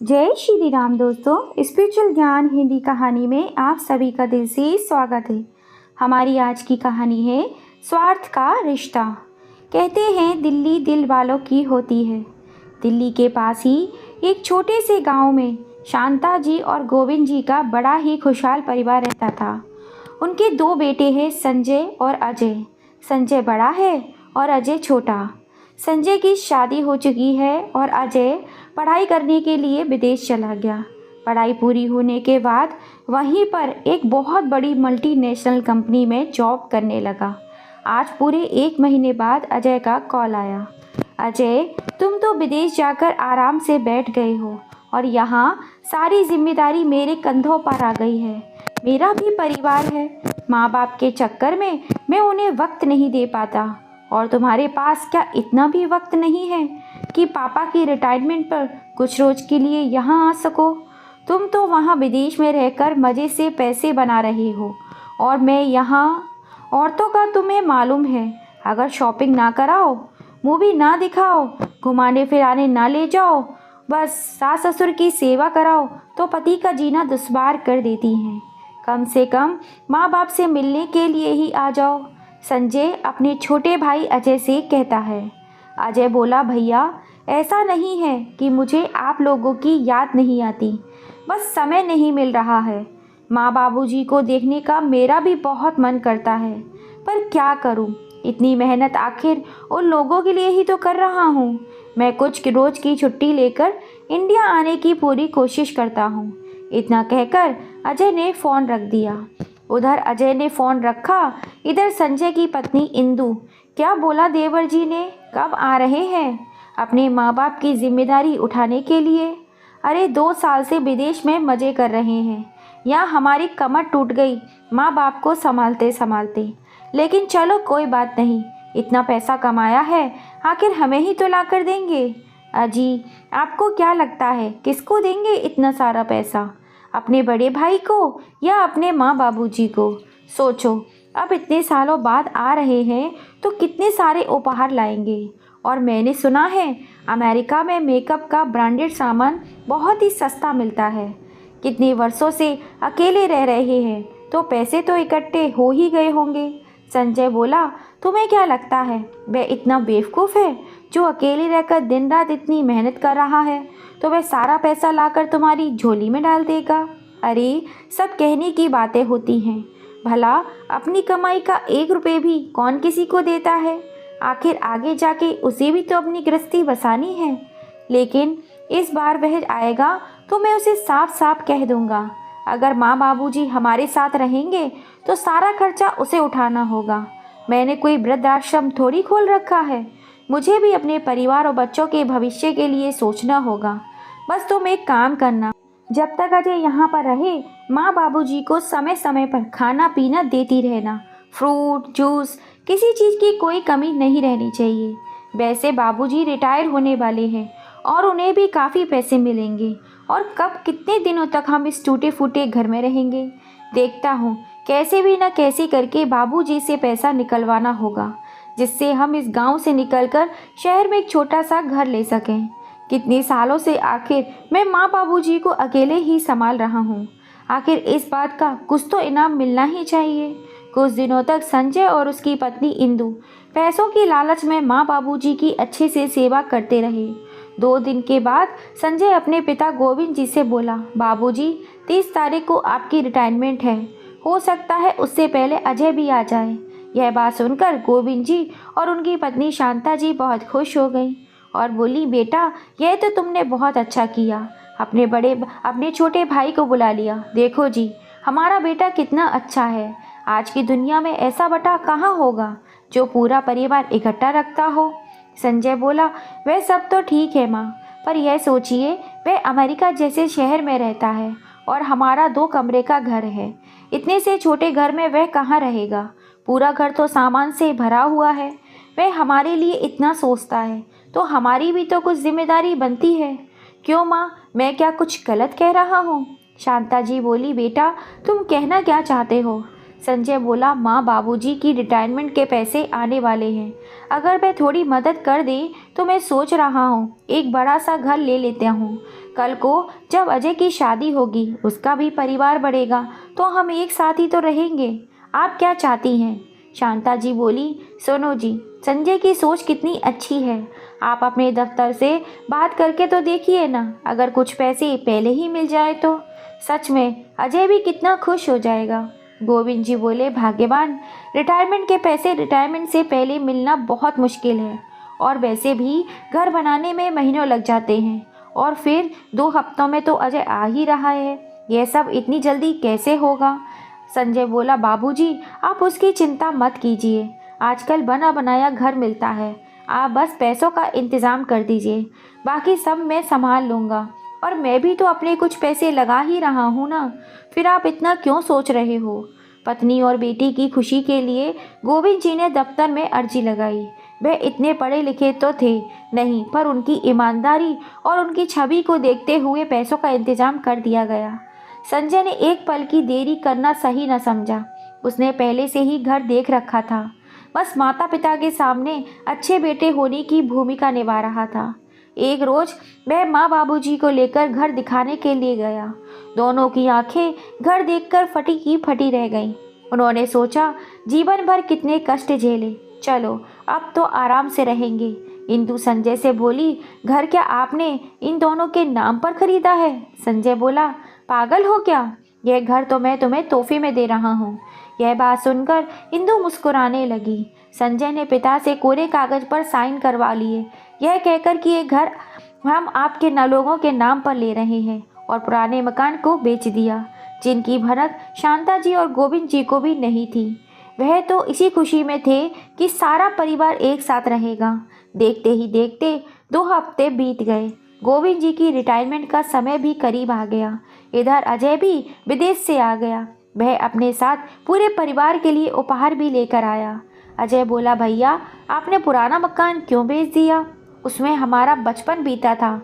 जय श्री राम दोस्तों, स्पिरिचुअल ज्ञान हिंदी कहानी में आप सभी का दिल से स्वागत है। हमारी आज की कहानी है स्वार्थ का रिश्ता। कहते हैं दिल्ली दिल वालों की होती है। दिल्ली के पास ही एक छोटे से गांव में शांता जी और गोविंद जी का बड़ा ही खुशहाल परिवार रहता था। उनके दो बेटे हैं, संजय और अजय। संजय बड़ा है और अजय छोटा। संजय की शादी हो चुकी है और अजय पढ़ाई करने के लिए विदेश चला गया। पढ़ाई पूरी होने के बाद वहीं पर एक बहुत बड़ी मल्टीनेशनल कंपनी में जॉब करने लगा। आज पूरे 1 महीने बाद अजय का कॉल आया। अजय, तुम तो विदेश जाकर आराम से बैठ गए हो और यहाँ सारी जिम्मेदारी मेरे कंधों पर आ गई है। मेरा भी परिवार है। माँ बाप के चक्कर में मैं उन्हें वक्त नहीं दे पाता। और तुम्हारे पास क्या इतना भी वक्त नहीं है कि पापा की रिटायरमेंट पर कुछ रोज के लिए यहाँ आ सको? तुम तो वहाँ विदेश में रहकर मज़े से पैसे बना रहे हो और मैं यहाँ। औरतों का तुम्हें मालूम है, अगर शॉपिंग ना कराओ, मूवी ना दिखाओ, घुमाने फिराने ना ले जाओ, बस सास ससुर की सेवा कराओ तो पति का जीना दुश्वार कर देती हैं। कम से कम माँ बाप से मिलने के लिए ही आ जाओ, संजय अपने छोटे भाई अजय से कहता है। अजय बोला, भैया ऐसा नहीं है कि मुझे आप लोगों की याद नहीं आती, बस समय नहीं मिल रहा है। माँ बाबूजी को देखने का मेरा भी बहुत मन करता है, पर क्या करूँ, इतनी मेहनत आखिर उन लोगों के लिए ही तो कर रहा हूँ। मैं कुछ रोज़ की छुट्टी लेकर इंडिया आने की पूरी कोशिश करता हूँ। इतना कहकर अजय ने फ़ोन रख दिया। उधर अजय ने फ़ोन रखा, इधर संजय की पत्नी इंदु। क्या बोला देवर जी ने, कब आ रहे हैं अपने माँ बाप की जिम्मेदारी उठाने के लिए? अरे 2 साल से विदेश में मज़े कर रहे हैं, यहाँ हमारी कमर टूट गई माँ बाप को संभालते संभालते। लेकिन चलो कोई बात नहीं, इतना पैसा कमाया है आखिर हमें ही तो ला कर देंगे। अजी, आपको क्या लगता है किसको देंगे इतना सारा पैसा? अपने बड़े भाई को या अपने माँ बाबूजी को? सोचो, अब इतने सालों बाद आ रहे हैं तो कितने सारे उपहार लाएंगे। और मैंने सुना है अमेरिका में मेकअप का ब्रांडेड सामान बहुत ही सस्ता मिलता है। कितने वर्षों से अकेले रह रहे हैं तो पैसे तो इकट्ठे हो ही गए होंगे। संजय बोला, तुम्हें क्या लगता है वह इतना बेवकूफ़ है जो अकेले रहकर दिन रात इतनी मेहनत कर रहा है तो वह सारा पैसा लाकर तुम्हारी झोली में डाल देगा? अरे सब कहने की बातें होती हैं, भला अपनी कमाई का 1 रुपये भी कौन किसी को देता है? आखिर आगे जाके उसे भी तो अपनी गृहस्थी बसानी है। लेकिन इस बार वह आएगा तो मैं उसे साफ साफ कह दूंगा, अगर माँ बाबूजी हमारे साथ रहेंगे तो सारा खर्चा उसे उठाना होगा। मैंने कोई वृद्धाश्रम थोड़ी खोल रखा है, मुझे भी अपने परिवार और बच्चों के भविष्य के लिए सोचना होगा। बस तुम एक काम करना, जब तक अजय यहाँ पर रहे माँ बाबूजी को समय समय पर खाना पीना देती रहना। फ्रूट जूस, किसी चीज़ की कोई कमी नहीं रहनी चाहिए। वैसे बाबूजी रिटायर होने वाले हैं और उन्हें भी काफ़ी पैसे मिलेंगे, और कब कितने दिनों तक हम इस टूटे फूटे घर में रहेंगे? देखता हूँ कैसे भी न कैसे करके बाबूजी से पैसा निकलवाना होगा, जिससे हम इस गांव से निकलकर शहर में एक छोटा सा घर ले सकें। कितने सालों से आखिर मैं माँ बाबूजी को अकेले ही संभाल रहा हूँ। आखिर इस बात का कुछ तो इनाम मिलना ही चाहिए। कुछ दिनों तक संजय और उसकी पत्नी इंदु पैसों की लालच में माँ बाबूजी की अच्छे से सेवा करते रहे। 2 दिन के बाद संजय अपने पिता गोविंद जी से बोला, बाबूजी 30 तारीख को आपकी रिटायरमेंट है, हो सकता है उससे पहले अजय भी आ जाए। यह बात सुनकर गोविंद जी और उनकी पत्नी शांता जी बहुत खुश हो गई और बोली, बेटा यह तो तुमने बहुत अच्छा किया, अपने छोटे भाई को बुला लिया। देखो जी, हमारा बेटा कितना अच्छा है। आज की दुनिया में ऐसा बेटा कहाँ होगा जो पूरा परिवार इकट्ठा रखता हो। संजय बोला, वह सब तो ठीक है माँ, पर यह सोचिए वह अमेरिका जैसे शहर में रहता है और हमारा 2 कमरे का घर है। इतने से छोटे घर में वह कहाँ रहेगा? पूरा घर तो सामान से भरा हुआ है। वह हमारे लिए इतना सोचता है तो हमारी भी तो कुछ जिम्मेदारी बनती है। क्यों माँ, मैं क्या कुछ गलत कह रहा हूँ? शांता जी बोली, बेटा तुम कहना क्या चाहते हो? संजय बोला, माँ बाबूजी की रिटायरमेंट के पैसे आने वाले हैं, अगर मैं थोड़ी मदद कर दे तो मैं सोच रहा हूँ एक बड़ा सा घर ले लेता हूँ कल को जब अजय की शादी होगी, उसका भी परिवार बढ़ेगा, तो हम एक साथ ही तो रहेंगे। आप क्या चाहती हैं? शांता जी बोली, सुनो जी, संजय की सोच कितनी अच्छी है। आप अपने दफ्तर से बात करके तो देखिए ना, अगर कुछ पैसे पहले ही मिल जाए तो सच में अजय भी कितना खुश हो जाएगा। गोविंद जी बोले, भाग्यवान, रिटायरमेंट के पैसे रिटायरमेंट से पहले मिलना बहुत मुश्किल है, और वैसे भी घर बनाने में महीनों लग जाते हैं, और फिर 2 हफ्तों में तो अजय आ ही रहा है। यह सब इतनी जल्दी कैसे होगा? संजय बोला, बाबूजी, आप उसकी चिंता मत कीजिए, आजकल बना बनाया घर मिलता है। आप बस पैसों का इंतज़ाम कर दीजिए, बाकी सब मैं संभाल लूँगा। और मैं भी तो अपने कुछ पैसे लगा ही रहा हूँ ना, फिर आप इतना क्यों सोच रहे हो? पत्नी और बेटी की खुशी के लिए गोविंद जी ने दफ्तर में अर्जी लगाई। वह इतने पढ़े लिखे तो थे नहीं, पर उनकी ईमानदारी और उनकी छवि को देखते हुए पैसों का इंतजाम कर दिया गया। संजय ने एक पल की देरी करना सही न समझा। उसने पहले से ही घर देख रखा था, बस माता पिता के सामने अच्छे बेटे होने की भूमिका निभा रहा था। एक रोज वह माँ बाबूजी को लेकर घर दिखाने के लिए गया। दोनों की आंखें घर देखकर फटी की फटी रह गईं। उन्होंने सोचा, जीवन भर कितने कष्ट झेले, चलो अब तो आराम से रहेंगे। इंदु संजय से बोली, घर क्या आपने इन दोनों के नाम पर खरीदा है? संजय बोला, पागल हो क्या, यह घर तो मैं तुम्हें तोहफे में दे रहा हूँ। यह बात सुनकर इंदु मुस्कुराने लगी। संजय ने पिता से कोरे कागज पर साइन करवा लिए, यह कहकर कि ये घर हम आपके न लोगों के नाम पर ले रहे हैं, और पुराने मकान को बेच दिया, जिनकी भनक शांता जी और गोविंद जी को भी नहीं थी। वह तो इसी खुशी में थे कि सारा परिवार एक साथ रहेगा। देखते ही देखते 2 हफ्ते बीत गए। गोविंद जी की रिटायरमेंट का समय भी करीब आ गया। इधर अजय भी विदेश से आ गया। वह अपने साथ पूरे परिवार के लिए उपहार भी लेकर आया। अजय बोला, भैया, आपने पुराना मकान क्यों बेच दिया? उसमें हमारा बचपन बीता था,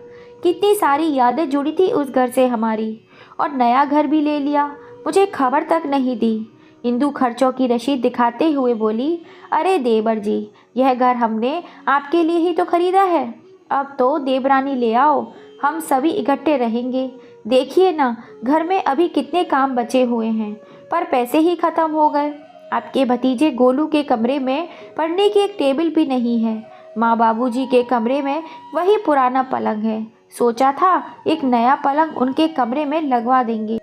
कितनी सारी यादें जुड़ी थी उस घर से हमारी, और नया घर भी ले लिया, मुझे खबर तक नहीं दी। इंदु खर्चों की रसीद दिखाते हुए बोली, अरे देवर जी, यह घर हमने आपके लिए ही तो खरीदा है, अब तो देवरानी ले आओ, हम सभी इकट्ठे रहेंगे। देखिए ना, घर में अभी कितने काम बचे हुए हैं, पर पैसे ही खत्म हो गए। आपके भतीजे गोलू के कमरे में पढ़ने की एक टेबल भी नहीं है। माँ बाबूजी के कमरे में वही पुराना पलंग है। सोचा था एक नया पलंग उनके कमरे में लगवा देंगे,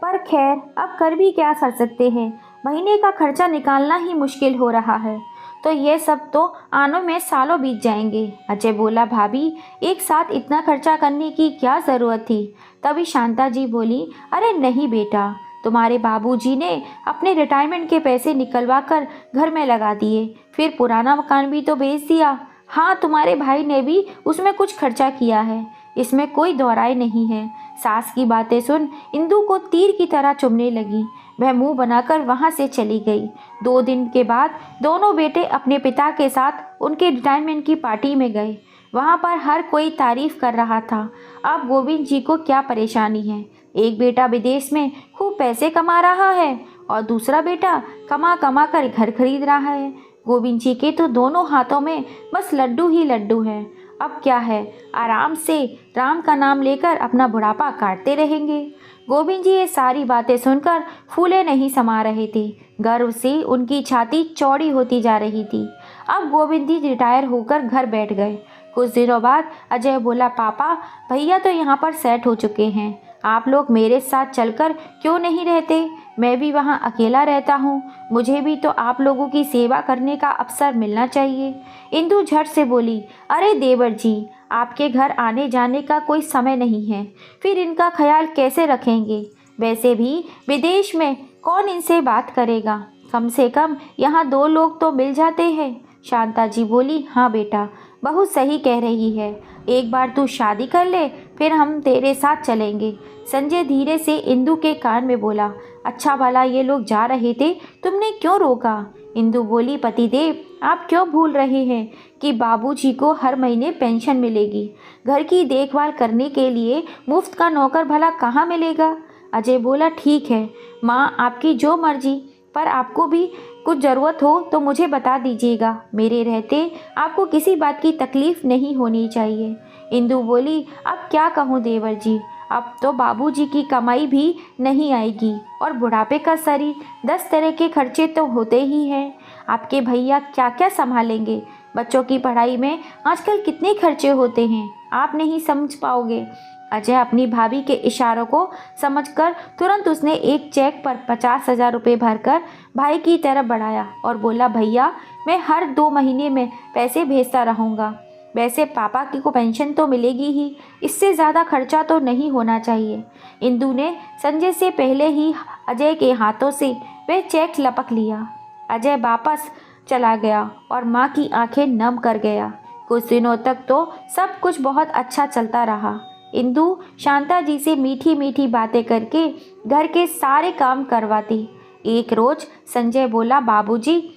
पर खैर अब कर भी क्या कर सकते हैं, महीने का खर्चा निकालना ही मुश्किल हो रहा है, तो ये सब तो आनों में सालों बीत जाएंगे। अजय बोला, भाभी, एक साथ इतना खर्चा करने की क्या ज़रूरत थी? तभी शांता जी बोली, अरे नहीं बेटा, तुम्हारे बाबूजी ने अपने रिटायरमेंट के पैसे निकलवा कर घर में लगा दिए, फिर पुराना मकान भी तो बेच दिया। हाँ, तुम्हारे भाई ने भी उसमें कुछ खर्चा किया है, इसमें कोई दोहराई नहीं है। सास की बातें सुन इंदु को तीर की तरह चुभने लगी। वह मुंह बनाकर वहां से चली गई। 2 दिन के बाद दोनों बेटे अपने पिता के साथ उनके रिटायरमेंट की पार्टी में गए। वहां पर हर कोई तारीफ कर रहा था। अब गोविंद जी को क्या परेशानी है? एक बेटा विदेश में खूब पैसे कमा रहा है, और दूसरा बेटा कमा कमा कर घर खरीद रहा है। गोविंद जी के तो दोनों हाथों में बस लड्डू ही लड्डू हैं। अब क्या है, आराम से राम का नाम लेकर अपना बुढ़ापा काटते रहेंगे। गोविंद जी ये सारी बातें सुनकर फूले नहीं समा रहे थे। गर्व से उनकी छाती चौड़ी होती जा रही थी। अब गोविंद जी रिटायर होकर घर बैठ गए। कुछ दिनों बाद अजय बोला, पापा, भैया तो यहाँ पर सेट हो चुके हैं, आप लोग मेरे साथ चलकर क्यों नहीं रहते? मैं भी वहाँ अकेला रहता हूँ, मुझे भी तो आप लोगों की सेवा करने का अवसर मिलना चाहिए। इंदु झट से बोली, अरे देवर जी, आपके घर आने जाने का कोई समय नहीं है, फिर इनका ख्याल कैसे रखेंगे? वैसे भी विदेश में कौन इनसे बात करेगा? कम से कम यहाँ 2 लोग तो मिल जाते हैं। शांता जी बोली, हाँ बेटा, बहुत सही कह रही है, एक बार तू शादी कर ले, फिर हम तेरे साथ चलेंगे। संजय धीरे से इंदु के कान में बोला, अच्छा भला ये लोग जा रहे थे, तुमने क्यों रोका? इंदु बोली, पतिदेव, आप क्यों भूल रहे हैं कि बाबूजी को हर महीने पेंशन मिलेगी? घर की देखभाल करने के लिए मुफ्त का नौकर भला कहाँ मिलेगा? अजय बोला, ठीक है माँ, आपकी जो मर्जी, पर आपको भी कुछ ज़रूरत हो तो मुझे बता दीजिएगा। मेरे रहते आपको किसी बात की तकलीफ़ नहीं होनी चाहिए। इंदु बोली, अब क्या कहूँ देवर जी, अब तो बाबूजी की कमाई भी नहीं आएगी और बुढ़ापे का शरीर, 10 तरह के खर्चे तो होते ही हैं। आपके भैया क्या क्या संभालेंगे? बच्चों की पढ़ाई में आजकल कितने खर्चे होते हैं, आप नहीं समझ पाओगे। अजय अपनी भाभी के इशारों को समझकर तुरंत उसने एक चेक पर 50,000 रुपये भरकर भाई की तरफ बढ़ाया और बोला, भैया मैं हर 2 महीने में पैसे भेजता रहूँगा। वैसे पापा की को पेंशन तो मिलेगी ही, इससे ज़्यादा खर्चा तो नहीं होना चाहिए। इंदु ने संजय से पहले ही अजय के हाथों से वह चेक लपक लिया। अजय वापस चला गया और माँ की आंखें नम कर गया। कुछ दिनों तक तो सब कुछ बहुत अच्छा चलता रहा। इंदु शांता जी से मीठी मीठी बातें करके घर के सारे काम करवाती। एक रोज संजय बोला, बाबूजी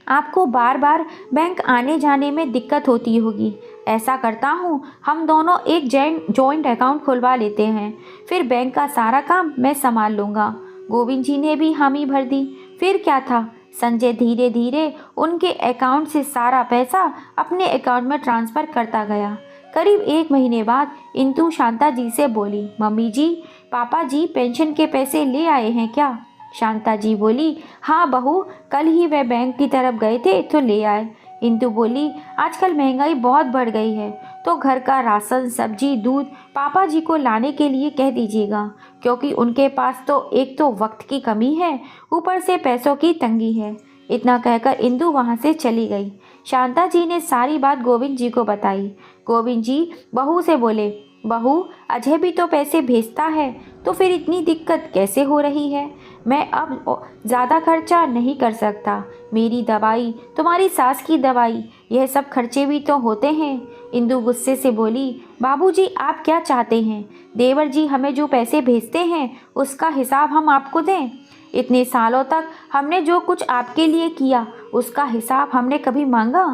आपको बार बार बैंक आने जाने में दिक्कत होती होगी। ऐसा करता हूँ, हम दोनों एक जॉइंट अकाउंट खुलवा लेते हैं, फिर बैंक का सारा काम मैं संभाल लूँगा। गोविंद जी ने भी हामी भर दी। फिर क्या था, संजय धीरे धीरे उनके अकाउंट से सारा पैसा अपने अकाउंट में ट्रांसफ़र करता गया। करीब 1 महीने बाद इंदु शांता जी से बोली, मम्मी जी, पापा जी पेंशन के पैसे ले आए हैं क्या? शांता जी बोली, हाँ बहू, कल ही वह बैंक की तरफ गए थे तो ले आए। इंदु बोली, आजकल महंगाई बहुत बढ़ गई है, तो घर का राशन, सब्जी, दूध पापा जी को लाने के लिए कह दीजिएगा, क्योंकि उनके पास तो एक तो वक्त की कमी है, ऊपर से पैसों की तंगी है। इतना कहकर इंदु वहाँ से चली गई। शांता जी ने सारी बात गोविंद जी को बताई। गोविंद जी बहू से बोले, बहू अजय भी तो पैसे भेजता है, तो फिर इतनी दिक्कत कैसे हो रही है? मैं अब ज़्यादा खर्चा नहीं कर सकता। मेरी दवाई, तुम्हारी सास की दवाई, यह सब खर्चे भी तो होते हैं। इंदु गुस्से से बोली, बाबूजी आप क्या चाहते हैं? देवर जी हमें जो पैसे भेजते हैं उसका हिसाब हम आपको दें? इतने सालों तक हमने जो कुछ आपके लिए किया उसका हिसाब हमने कभी मांगा?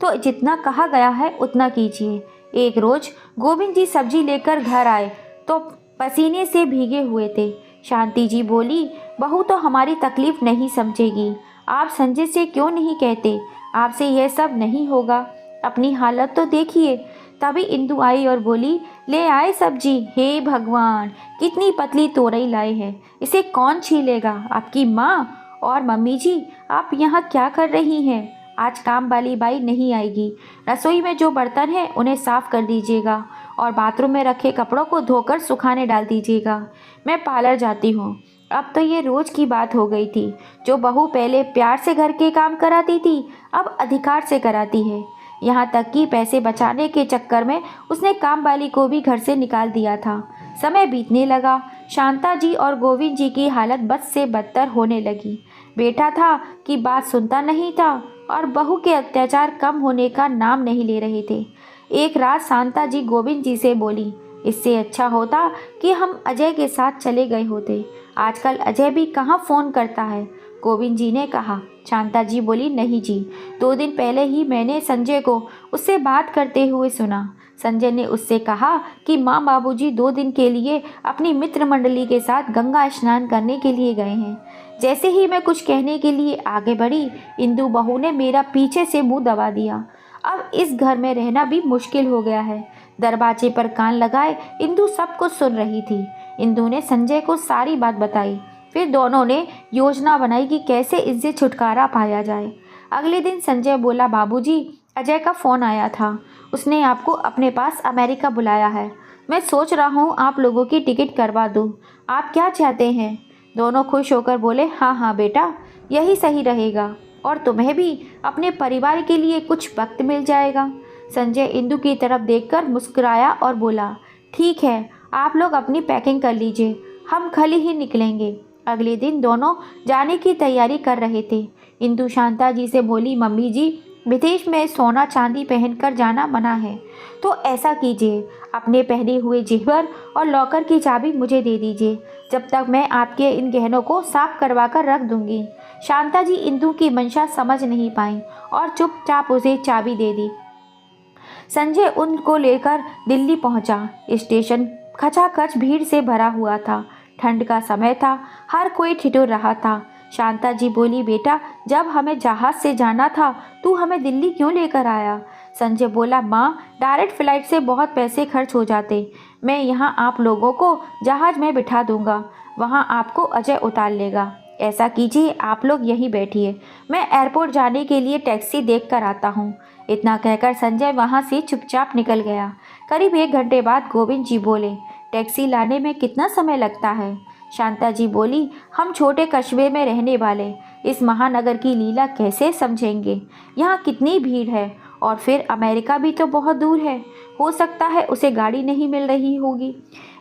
तो जितना कहा गया है उतना कीजिए। एक रोज गोविंद जी सब्जी लेकर घर आए तो पसीने से भीगे हुए थे। शांति जी बोली, बहू तो हमारी तकलीफ नहीं समझेगी, आप संजय से क्यों नहीं कहते? आपसे यह सब नहीं होगा, अपनी हालत तो देखिए। तभी इंदु आई और बोली, ले आए सब्जी? हे भगवान, कितनी पतली तोरई लाए हैं, इसे कौन छीलेगा? आपकी माँ? और मम्मी जी आप यहाँ क्या कर रही हैं? आज काम वाली बाई नहीं आएगी, रसोई में जो बर्तन हैं उन्हें साफ़ कर दीजिएगा और बाथरूम में रखे कपड़ों को धोकर सुखाने डाल दीजिएगा। मैं पार्लर जाती हूँ। अब तो ये रोज़ की बात हो गई थी। जो बहू पहले प्यार से घर के काम कराती थी, अब अधिकार से कराती है। यहाँ तक कि पैसे बचाने के चक्कर में उसने काम वाली को भी घर से निकाल दिया था। समय बीतने लगा। शांता जी और गोविंद जी की हालत बद से बदतर होने लगी। बेटा था कि बात सुनता नहीं था और बहू के अत्याचार कम होने का नाम नहीं ले रहे थे। एक रात शांता जी गोविंद जी से बोली, इससे अच्छा होता कि हम अजय के साथ चले गए होते। आजकल अजय भी कहाँ फ़ोन करता है। गोविंद जी ने कहा। शांता जी बोली, नहीं जी, 2 दिन पहले ही मैंने संजय को उससे बात करते हुए सुना। संजय ने उससे कहा कि माँ बाबूजी 2 दिन के लिए अपनी मित्र मंडली के साथ गंगा स्नान करने के लिए गए हैं। जैसे ही मैं कुछ कहने के लिए आगे बढ़ी, इंदु बहू ने मेरा पीछे से मुंह दबा दिया। अब इस घर में रहना भी मुश्किल हो गया है। दरवाजे पर कान लगाए इंदु सब कुछ सुन रही थी। इंदु ने संजय को सारी बात बताई। फिर दोनों ने योजना बनाई कि कैसे इससे छुटकारा पाया जाए। अगले दिन संजय बोला, बाबूजी अजय का फ़ोन आया था, उसने आपको अपने पास अमेरिका बुलाया है। मैं सोच रहा हूँ आप लोगों की टिकट करवा दूँ, आप क्या चाहते हैं? दोनों खुश होकर बोले, हाँ हाँ बेटा, यही सही रहेगा और तुम्हें भी अपने परिवार के लिए कुछ वक्त मिल जाएगा। संजय इंदु की तरफ देखकर मुस्कुराया और बोला, ठीक है, आप लोग अपनी पैकिंग कर लीजिए, हम कल ही निकलेंगे। अगले दिन दोनों जाने की तैयारी कर रहे थे। इंदु शांता जी से बोली, मम्मी जी विदेश में सोना चांदी पहनकर जाना मना है, तो ऐसा कीजिए, अपने पहने हुए जेवर और लॉकर की चाबी मुझे दे दीजिए, जब तक मैं आपके इन गहनों को साफ करवा कर रख दूंगी। शांता जी इंदु की मंशा समझ नहीं पाई और चुपचाप उसे चाबी दे दी। संजय उनको लेकर दिल्ली पहुंचा। स्टेशन खचाखच भीड़ से भरा हुआ था। ठंड का समय था, हर कोई ठिठुर रहा था। शांता जी बोली, बेटा जब हमें जहाज़ से जाना था तू हमें दिल्ली क्यों लेकर आया? संजय बोला, माँ, डायरेक्ट फ्लाइट से बहुत पैसे खर्च हो जाते। मैं यहाँ आप लोगों को जहाज़ में बिठा दूंगा, वहाँ आपको अजय उतार लेगा। ऐसा कीजिए, आप लोग यहीं बैठिए, मैं एयरपोर्ट जाने के लिए टैक्सी देख कर आता हूँ। इतना कहकर संजय वहाँ से चुपचाप निकल गया। करीब 1 घंटे बाद गोविंद जी बोले, टैक्सी लाने में कितना समय लगता है? शांता जी बोली, हम छोटे कस्बे में रहने वाले इस महानगर की लीला कैसे समझेंगे? यहाँ कितनी भीड़ है, और फिर अमेरिका भी तो बहुत दूर है। हो सकता है उसे गाड़ी नहीं मिल रही होगी।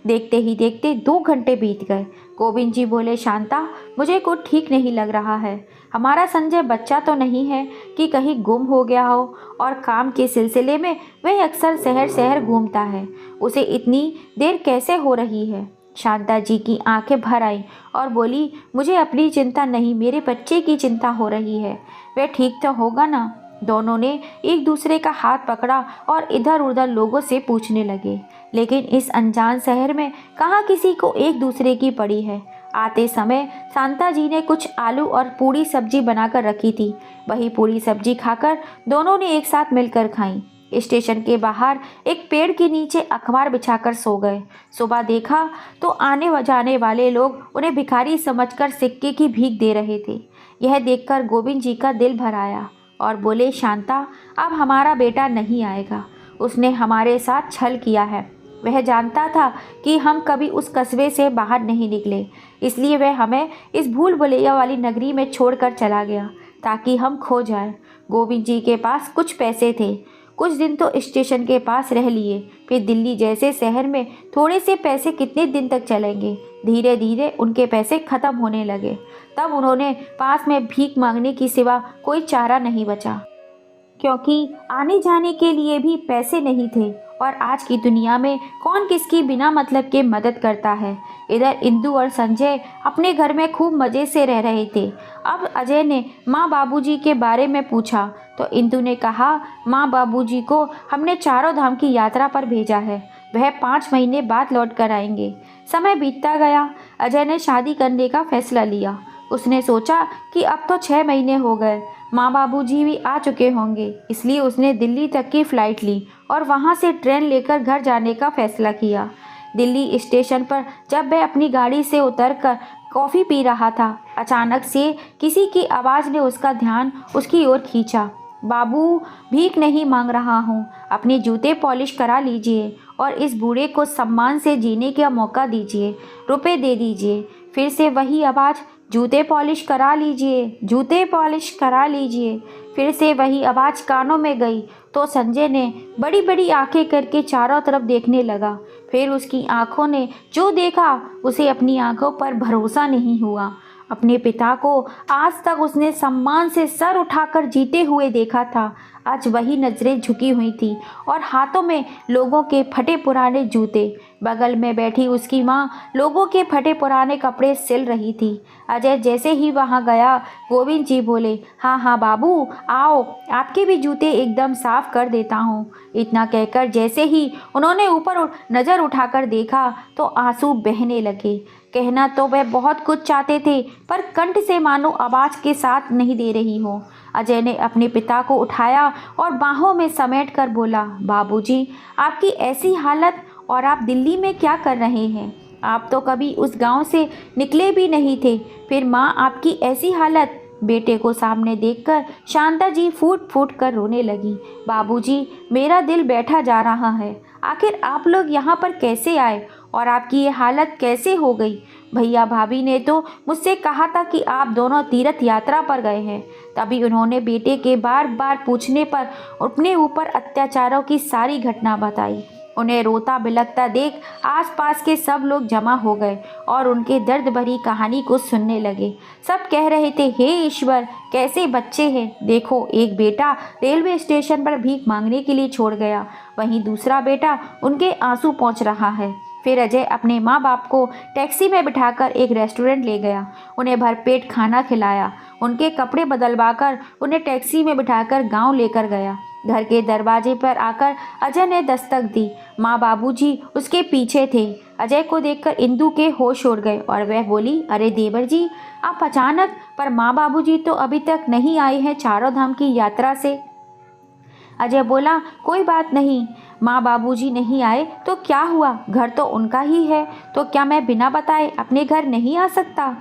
देखते ही देखते 2 घंटे बीत गए। गोविंद जी बोले, शांता, मुझे कुछ ठीक नहीं लग रहा है। हमारा संजय बच्चा तो नहीं है कि कहीं गुम हो गया हो, और काम के सिलसिले में वह अक्सर शहर शहर घूमता है। उसे इतनी देर कैसे हो रही है? शांता जी की आंखें भर आईं और बोली, मुझे अपनी चिंता नहीं, मेरे बच्चे की चिंता हो रही है। वह ठीक तो होगा ना? दोनों ने एक दूसरे का हाथ पकड़ा और इधर उधर लोगों से पूछने लगे, लेकिन इस अनजान शहर में कहाँ किसी को एक दूसरे की पड़ी है। आते समय शांता जी ने कुछ आलू और पूड़ी सब्जी बनाकर रखी थी। वही पूड़ी सब्जी खाकर दोनों ने एक साथ मिलकर खाई। स्टेशन के बाहर एक पेड़ के नीचे अखबार बिछाकर सो गए। सुबह देखा तो आने जाने वाले लोग उन्हें भिखारी समझकर सिक्के की भीख दे रहे थे। यह देखकर गोविंद जी का दिल भर आया और बोले, शांता, अब हमारा बेटा नहीं आएगा। उसने हमारे साथ छल किया है। वह जानता था कि हम कभी उस कस्बे से बाहर नहीं निकले, इसलिए वह हमें इस भूल भुलैया वाली नगरी में छोड़कर चला गया ताकि हम खो जाएं। गोविंद जी के पास कुछ पैसे थे। कुछ दिन तो स्टेशन के पास रह लिए, फिर दिल्ली जैसे शहर में थोड़े से पैसे कितने दिन तक चलेंगे। धीरे धीरे उनके पैसे खत्म होने लगे। तब उन्होंने पास में भीख मांगने की सिवा कोई चारा नहीं बचा, क्योंकि आने जाने के लिए भी पैसे नहीं थे। और आज की दुनिया में कौन किसकी बिना मतलब के मदद करता है। इधर इंदु और संजय अपने घर में खूब मज़े से रह रहे थे। अब अजय ने माँ बाबूजी के बारे में पूछा तो इंदु ने कहा, माँ बाबूजी को हमने चारों धाम की यात्रा पर भेजा है, वह 5 महीने बाद लौट कर आएंगे। समय बीतता गया। अजय ने शादी करने का फैसला लिया। उसने सोचा कि अब तो 6 महीने हो गए, माँ बाबूजी भी आ चुके होंगे, इसलिए उसने दिल्ली तक की फ़्लाइट ली और वहाँ से ट्रेन लेकर घर जाने का फैसला किया। दिल्ली स्टेशन पर जब वह अपनी गाड़ी से उतरकर कॉफ़ी पी रहा था, अचानक से किसी की आवाज़ ने उसका ध्यान उसकी ओर खींचा। बाबू, भीख नहीं मांग रहा हूँ, अपने जूते पॉलिश करा लीजिए और इस बूढ़े को सम्मान से जीने का मौका दीजिए, रुपए दे दीजिए। फिर से वही आवाज़, जूते पॉलिश करा लीजिए, जूते पॉलिश करा लीजिए। फिर से वही आवाज़ कानों में गई तो संजय ने बड़ी बड़ी आंखें करके चारों तरफ देखने लगा। फिर उसकी आंखों ने जो देखा उसे अपनी आंखों पर भरोसा नहीं हुआ। अपने पिता को आज तक उसने सम्मान से सर उठाकर जीते हुए देखा था, आज वही नज़रें झुकी हुई थी और हाथों में लोगों के फटे पुराने जूते। बगल में बैठी उसकी माँ लोगों के फटे पुराने कपड़े सिल रही थी। अजय जैसे ही वहाँ गया, गोविंद जी बोले, हाँ हाँ बाबू, आओ, आपके भी जूते एकदम साफ कर देता हूँ। इतना कहकर जैसे ही उन्होंने ऊपर नज़र उठाकर देखा तो आंसू बहने लगे। कहना तो वह बहुत कुछ चाहते थे, पर कंठ से मानो आवाज़ के साथ नहीं दे रही हो। अजय ने अपने पिता को उठाया और बाहों में समेट कर बोला, बाबूजी, आपकी ऐसी हालत, और आप दिल्ली में क्या कर रहे हैं? आप तो कभी उस गांव से निकले भी नहीं थे, फिर माँ आपकी ऐसी हालत। बेटे को सामने देखकर शांता जी फूट फूट कर रोने लगी। बाबूजी, मेरा दिल बैठा जा रहा है। आखिर आप लोग यहाँ पर कैसे आए और आपकी ये हालत कैसे हो गई? भैया भाभी ने तो मुझसे कहा था कि आप दोनों तीर्थ यात्रा पर गए हैं। तभी उन्होंने बेटे के बार बार पूछने पर अपने ऊपर अत्याचारों की सारी घटना बताई। उन्हें रोता बिलखता देख आसपास के सब लोग जमा हो गए और उनके दर्द भरी कहानी को सुनने लगे। सब कह रहे थे, हे ईश्वर, कैसे बच्चे हैं। देखो, एक बेटा रेलवे स्टेशन पर भीख मांगने के लिए छोड़ गया, वहीं दूसरा बेटा उनके आंसू पोंछ रहा है। फिर अजय अपने माँ बाप को टैक्सी में बिठाकर एक रेस्टोरेंट ले गया, उन्हें भरपेट खाना खिलाया, उनके कपड़े बदलवाकर उन्हें टैक्सी में बिठाकर गांव लेकर गया। घर के दरवाजे पर आकर अजय ने दस्तक दी। माँ बाबूजी उसके पीछे थे। अजय को देखकर इंदु के होश उड़ गए और वह बोली, अरे देवर जी, आप अचानक, पर माँ बाबूजी तो अभी तक नहीं आए हैं चारों धाम की यात्रा से। अजय बोला, कोई बात नहीं, माँ बाबूजी नहीं आए तो क्या हुआ, घर तो उनका ही है, तो क्या मैं बिना बताए अपने घर नहीं आ सकता?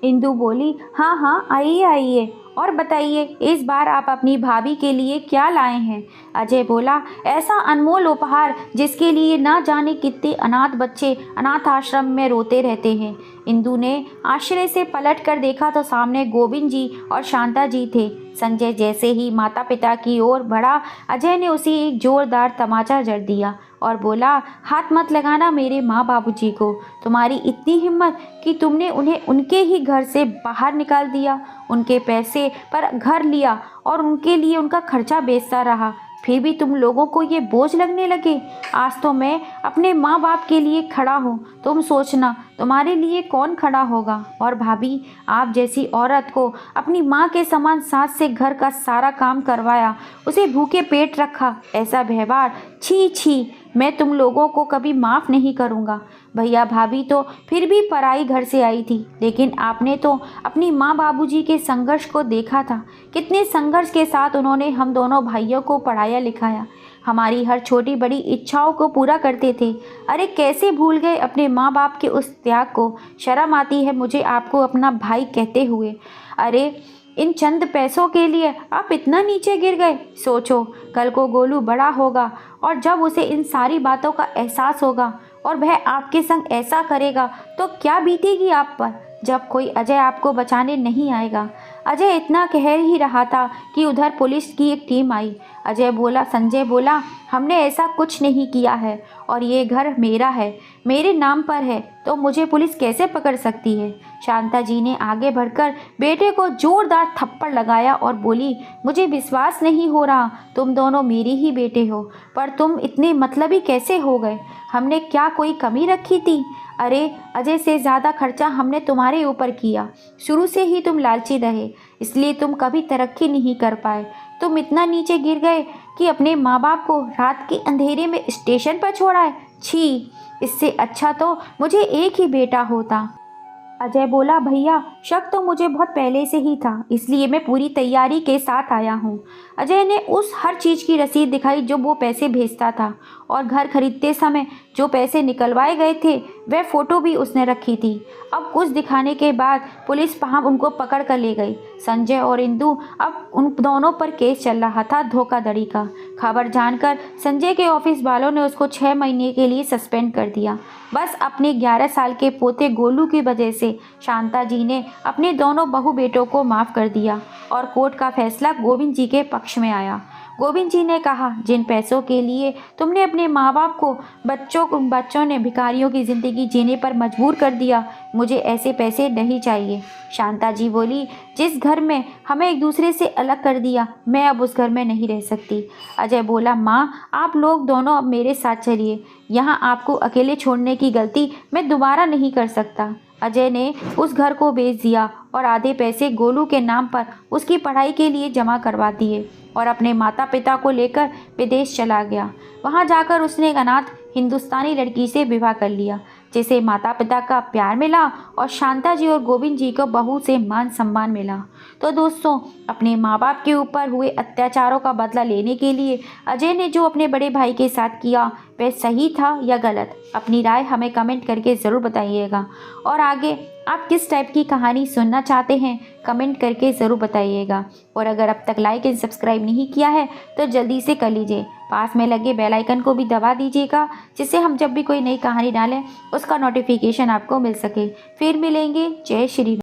इंदु बोली, हाँ हाँ, आइए आइए, और बताइए इस बार आप अपनी भाभी के लिए क्या लाए हैं? अजय बोला, ऐसा अनमोल उपहार जिसके लिए ना जाने कितने अनाथ बच्चे अनाथ आश्रम में रोते रहते हैं। इंदु ने आश्चर्य से पलट कर देखा तो सामने गोविंद जी और शांता जी थे। संजय जैसे ही माता पिता की ओर बढ़ा, अजय ने उसे एक जोरदार तमाचा जड़ दिया और बोला, हाथ मत लगाना मेरे माँ बाबूजी को। तुम्हारी इतनी हिम्मत कि तुमने उन्हें उनके ही घर से बाहर निकाल दिया, उनके पैसे पर घर लिया और उनके लिए उनका खर्चा बेचता रहा, फिर भी तुम लोगों को ये बोझ लगने लगे। आज तो मैं अपने माँ बाप के लिए खड़ा हूँ, तुम सोचना तुम्हारे लिए कौन खड़ा होगा। और भाभी, आप जैसी औरत को अपनी माँ के समान सास से घर का सारा काम करवाया, उसे भूखे पेट रखा, ऐसा व्यवहार, छी छी, मैं तुम लोगों को कभी माफ़ नहीं करूँगा। भैया भाभी तो फिर भी पराई घर से आई थी, लेकिन आपने तो अपनी माँ बाबूजी के संघर्ष को देखा था। कितने संघर्ष के साथ उन्होंने हम दोनों भाइयों को पढ़ाया लिखाया, हमारी हर छोटी बड़ी इच्छाओं को पूरा करते थे। अरे कैसे भूल गए अपने माँ बाप के उस त्याग को। शर्म आती है मुझे आपको अपना भाई कहते हुए। अरे इन चंद पैसों के लिए आप इतना नीचे गिर गए। सोचो, कल को गोलू बड़ा होगा और जब उसे इन सारी बातों का एहसास होगा और वह आपके संग ऐसा करेगा तो क्या बीतेगी आप पर, जब कोई अजय आपको बचाने नहीं आएगा। अजय इतना कह ही रहा था कि उधर पुलिस की एक टीम आई। संजय बोला, हमने ऐसा कुछ नहीं किया है और ये घर मेरा है, मेरे नाम पर है, तो मुझे पुलिस कैसे पकड़ सकती है। शांता जी ने आगे बढ़कर बेटे को जोरदार थप्पड़ लगाया और बोली, मुझे विश्वास नहीं हो रहा, तुम दोनों मेरे ही बेटे हो, पर तुम इतने मतलबी कैसे हो गए। हमने क्या कोई कमी रखी थी? अरे अजय से ज़्यादा खर्चा हमने तुम्हारे ऊपर किया। शुरू से ही तुम लालची रहे, इसलिए तुम कभी तरक्की नहीं कर पाए। तुम इतना नीचे गिर गए कि अपने माँ बाप को रात के अंधेरे में स्टेशन पर छोड़ा है। छी, इससे अच्छा तो मुझे एक ही बेटा होता। अजय बोला, भैया शक तो मुझे बहुत पहले से ही था, इसलिए मैं पूरी तैयारी के साथ आया हूँ। अजय ने उस हर चीज़ की रसीद दिखाई जो वो पैसे भेजता था, और घर खरीदते समय जो पैसे निकलवाए गए थे वह फ़ोटो भी उसने रखी थी। अब कुछ दिखाने के बाद पुलिस वहाँ उनको पकड़ कर ले गई। संजय और इंदु, अब उन दोनों पर केस चल रहा था धोखाधड़ी का। खबर जानकर संजय के ऑफिस वालों ने उसको 6 महीने के लिए सस्पेंड कर दिया। बस अपने 11 साल के पोते गोलू की वजह से शांता जी ने अपने दोनों बहू बेटों को माफ़ कर दिया और कोर्ट का फैसला गोविंद जी के पक्ष में आया। गोविंद जी ने कहा, जिन पैसों के लिए तुमने अपने माँ बाप को बच्चों ने भिखारियों की ज़िंदगी जीने पर मजबूर कर दिया, मुझे ऐसे पैसे नहीं चाहिए। शांता जी बोली, जिस घर में हमें एक दूसरे से अलग कर दिया, मैं अब उस घर में नहीं रह सकती। अजय बोला, माँ आप लोग दोनों अब मेरे साथ चलिए, यहाँ आपको अकेले छोड़ने की गलती मैं दोबारा नहीं कर सकता। अजय ने उस घर को बेच दिया और आधे पैसे गोलू के नाम पर उसकी पढ़ाई के लिए जमा करवा दिए और अपने माता पिता को लेकर विदेश चला गया। वहाँ जाकर उसने एक अनाथ हिंदुस्तानी लड़की से विवाह कर लिया, जिसे माता पिता का प्यार मिला और शांता जी और गोविंद जी को बहू से मान सम्मान मिला। तो दोस्तों, अपने माँ बाप के ऊपर हुए अत्याचारों का बदला लेने के लिए अजय ने जो अपने बड़े भाई के साथ किया वह सही था या गलत, अपनी राय हमें कमेंट करके ज़रूर बताइएगा। और आगे आप किस टाइप की कहानी सुनना चाहते हैं कमेंट करके ज़रूर बताइएगा। और अगर अब तक लाइक एंड सब्सक्राइब नहीं किया है तो जल्दी से कर लीजिए, पास में लगे बेल आइकन को भी दबा दीजिएगा, जिससे हम जब भी कोई नई कहानी डालें उसका नोटिफिकेशन आपको मिल सके। फिर मिलेंगे। जय श्री राम।